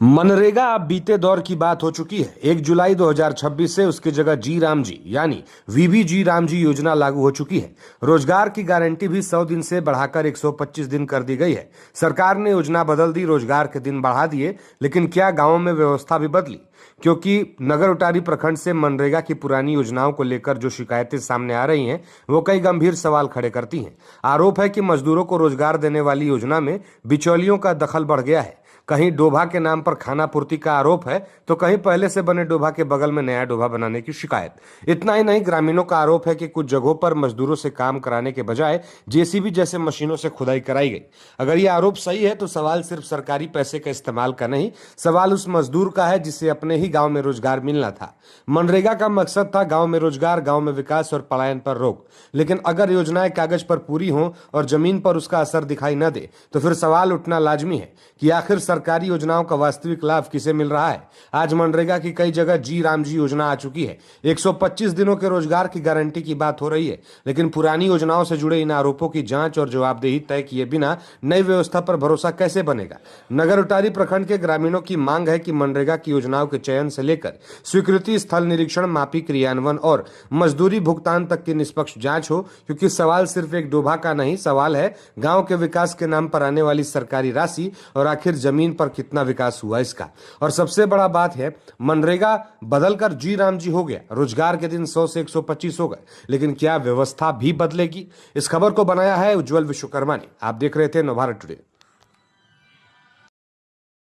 मनरेगा अब बीते दौर की बात हो चुकी है। 1 जुलाई 2026 से उसकी जगह जी राम जी यानी वीबीजी राम जी योजना लागू हो चुकी है। रोजगार की गारंटी भी 100 दिन से बढ़ाकर 125 दिन कर दी गई है। सरकार ने योजना बदल दी, रोजगार के दिन बढ़ा दिए, लेकिन क्या गांवों में व्यवस्था भी बदली? क्योंकि नगर उटारी प्रखंड से मनरेगा की पुरानी योजनाओं को लेकर जो शिकायतें सामने आ रही हैं, वो कई गंभीर सवाल खड़े करती हैं। आरोप है कि मजदूरों को रोजगार देने वाली योजना में बिचौलियों का दखल बढ़ गया है। कहीं डोभा के नाम पर खाना पूर्ति का आरोप है, तो कहीं पहले से बने डोभा के बगल में नया डोभा बनाने की शिकायत। इतना ही नहीं, ग्रामीणों का आरोप है कि कुछ जगहों पर मजदूरों से काम कराने के बजाय जेसीबी जैसे मशीनों से खुदाई कराई गई। अगर यह आरोप सही है, तो सवाल सिर्फ सरकारी पैसे का इस्तेमाल का नहीं, सवाल उस मजदूर का है जिसे अपने ही गांव में रोजगार मिलना था। मनरेगा का मकसद था गांव में रोजगार, गांव में विकास और पलायन पर रोक। लेकिन अगर योजनाएं कागज पर पूरी हों और जमीन पर उसका असर दिखाई न दे, तो फिर सवाल उठना लाजमी है कि आखिर सरकारी योजनाओं का वास्तविक लाभ किसे मिल रहा है। आज मनरेगा की कई जगह जी राम जी योजना आ चुकी है। 125 दिनों के रोजगार की गारंटी की बात हो रही है, लेकिन पुरानी योजनाओं से जुड़े इन आरोपों की जांच और जवाबदेही तय किए बिना नई व्यवस्था पर भरोसा कैसे बनेगा? नगर उटारी प्रखंड के ग्रामीणों की मांग है कि मनरेगा की योजनाओं के चयन से लेकर स्वीकृति, स्थल निरीक्षण, मापी, क्रियान्वयन और मजदूरी भुगतान तक की निष्पक्ष जांच हो, क्योंकि सवाल सिर्फ एक डोभा का नहीं, सवाल है गांव के विकास के नाम पर आने वाली सरकारी राशि और आखिर जमीन पर कितना विकास हुआ इसका। और सबसे बड़ा बात है, मनरेगा बदलकर जी राम जी हो गया, रोजगार के दिन 100 से 125 हो गए, लेकिन क्या व्यवस्था भी बदलेगी? इस खबर को बनाया है उज्जवल विश्वकर्मा ने। आप देख रहे थे नवभारत टुडे।